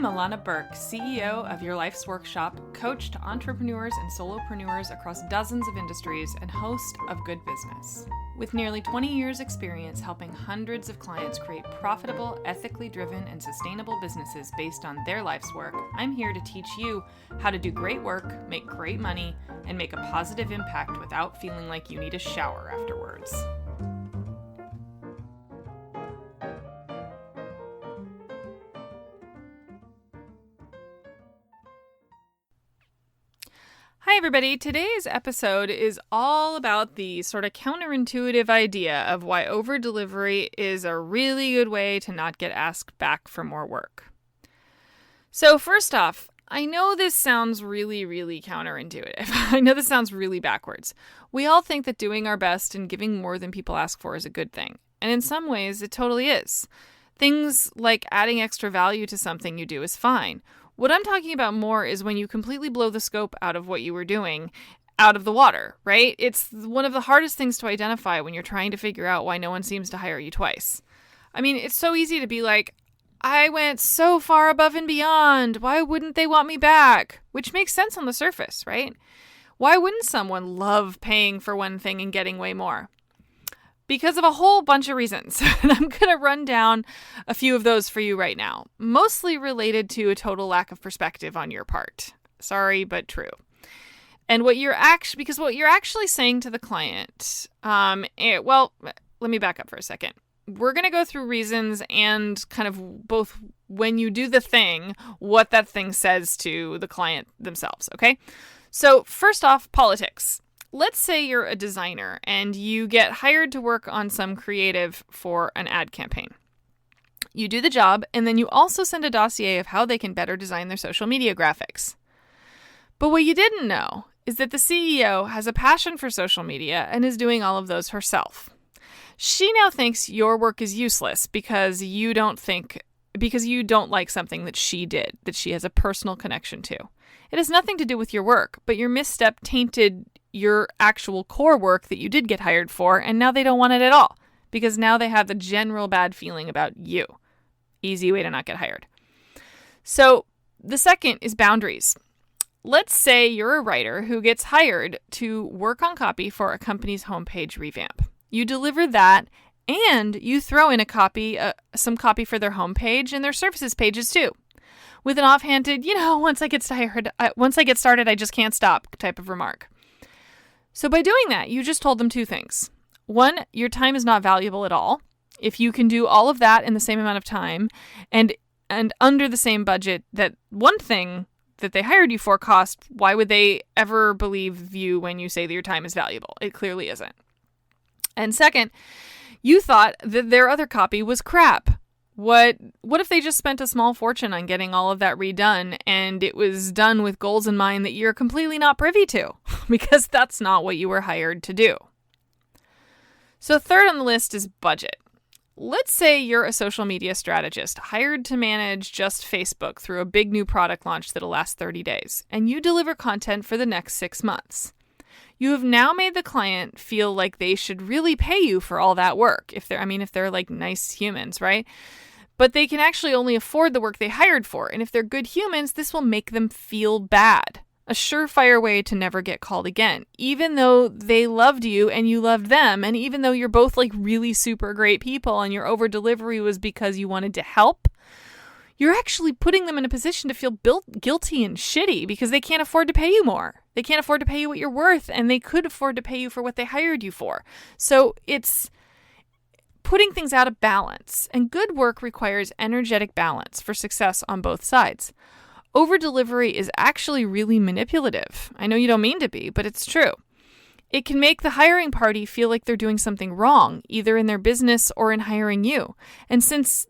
Illana Burk, CEO of Your Life's Workshop, coach to entrepreneurs and solopreneurs across dozens of industries, and host of Good Business. With nearly 20 years' experience helping hundreds of clients create profitable, ethically driven, and sustainable businesses based on their life's work, I'm here to teach you how to do great work, make great money, and make a positive impact without feeling like you need a shower afterwards. Hi everybody, today's episode is all about the sort of counterintuitive idea of why over-delivery is a really good way to not get asked back for more work. So first off, I know this sounds really counterintuitive. I know this sounds really backwards. We all think that doing our best and giving more than people ask for is a good thing. And in some ways, it totally is. Things like adding extra value to something you do is fine. What I'm talking about more is when you completely blow the scope out of what you were doing out of the water, right? It's one of the hardest things to identify when you're trying to figure out why no one seems to hire you twice. I mean, it's so easy to be like, I went so far above and beyond. Why wouldn't they want me back? Which makes sense on the surface, right? Why wouldn't someone love paying for one thing and getting way more? Because of a whole bunch of reasons. And I'm going to run down a few of those for you right now, mostly related to a total lack of perspective on your part. Sorry, but true. And what you're actually saying to the client, well, let me back up for a second. We're going to go through reasons and kind of both when you do the thing, what that thing says to the client themselves, okay? So first off, politics. Let's say you're a designer and you get hired to work on some creative for an ad campaign. You do the job, and then you also send a dossier of how they can better design their social media graphics. But what you didn't know is that the CEO has a passion for social media and is doing all of those herself. She now thinks your work is useless because you don't like something that she did, that she has a personal connection to. It has nothing to do with your work, but your misstep tainted your actual core work that you did get hired for, and now they don't want it at all because now they have the general bad feeling about you. Easy way to not get hired. So the second is boundaries. Let's say you're a writer who gets hired to work on copy for a company's homepage revamp. You deliver that, and you throw in some copy for their homepage and their services pages too, with an offhanded, once I get started, I just can't stop type of remark. So by doing that, you just told them two things. One, your time is not valuable at all. If you can do all of that in the same amount of time and under the same budget that one thing that they hired you for cost, why would they ever believe you when you say that your time is valuable? It clearly isn't. And second, you thought that their other copy was crap. What if they just spent a small fortune on getting all of that redone and it was done with goals in mind that you're completely not privy to? Because that's not what you were hired to do. So third on the list is budget. Let's say you're a social media strategist hired to manage just Facebook through a big new product launch that'll last 30 days, and you deliver content for the next 6 months. You have now made the client feel like they should really pay you for all that work, if they're like nice humans, right? But they can actually only afford the work they hired for, and if they're good humans, this will make them feel bad. A surefire way to never get called again, even though they loved you and you loved them, and even though you're both like really super great people and your over delivery was because you wanted to help, you're actually putting them in a position to feel guilty and shitty because they can't afford to pay you more. They can't afford to pay you what you're worth, and they could afford to pay you for what they hired you for. So it's putting things out of balance, and good work requires energetic balance for success on both sides. Over-delivery is actually really manipulative. I know you don't mean to be, but it's true. It can make the hiring party feel like they're doing something wrong, either in their business or in hiring you. And since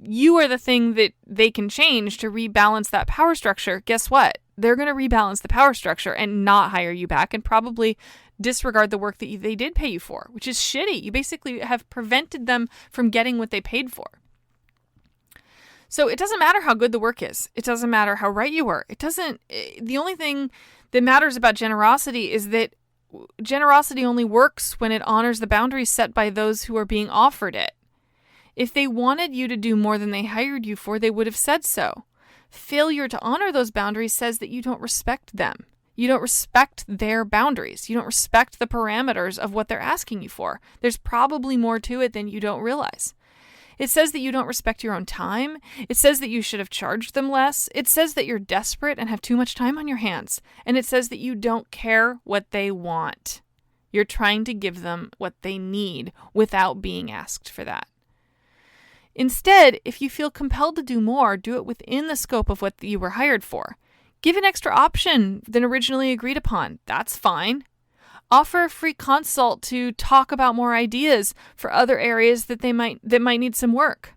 you are the thing that they can change to rebalance that power structure, guess what? They're going to rebalance the power structure and not hire you back and probably disregard the work that they did pay you for, which is shitty. You basically have prevented them from getting what they paid for. So it doesn't matter how good the work is. It doesn't matter how right you were. The only thing that matters about generosity is that generosity only works when it honors the boundaries set by those who are being offered it. If they wanted you to do more than they hired you for, they would have said so. Failure to honor those boundaries says that you don't respect them. You don't respect their boundaries. You don't respect the parameters of what they're asking you for. There's probably more to it than you don't realize. It says that you don't respect your own time. It says that you should have charged them less. It says that you're desperate and have too much time on your hands. And it says that you don't care what they want. You're trying to give them what they need without being asked for that. Instead, if you feel compelled to do more, do it within the scope of what you were hired for. Give an extra option than originally agreed upon. That's fine. Offer a free consult to talk about more ideas for other areas that might need some work.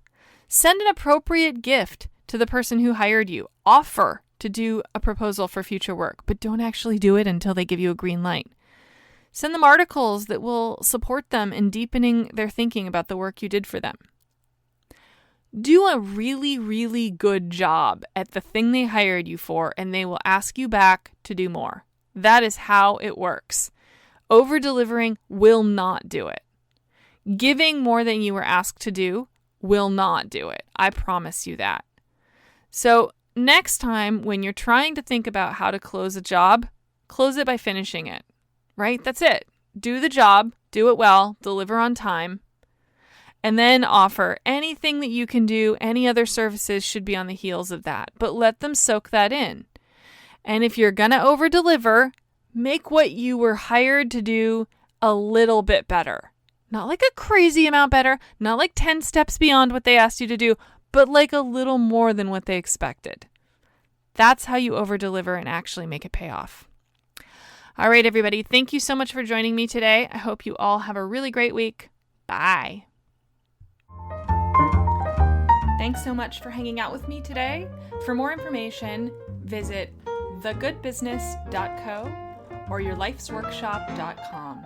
Send an appropriate gift to the person who hired you. Offer to do a proposal for future work, but don't actually do it until they give you a green light. Send them articles that will support them in deepening their thinking about the work you did for them. Do a really, really good job at the thing they hired you for, and they will ask you back to do more. That is how it works. Over-delivering will not do it. Giving more than you were asked to do will not do it. I promise you that. So next time when you're trying to think about how to close a job, close it by finishing it, right? That's it. Do the job, do it well, deliver on time, and then offer anything that you can do. Any other services should be on the heels of that, but let them soak that in. And if you're going to over-deliver, make what you were hired to do a little bit better. Not like a crazy amount better, not like 10 steps beyond what they asked you to do, but like a little more than what they expected. That's how you over-deliver and actually make it pay off. All right, everybody. Thank you so much for joining me today. I hope you all have a really great week. Bye. Thanks so much for hanging out with me today. For more information, visit thegoodbusiness.co or yourlifesworkshop.com.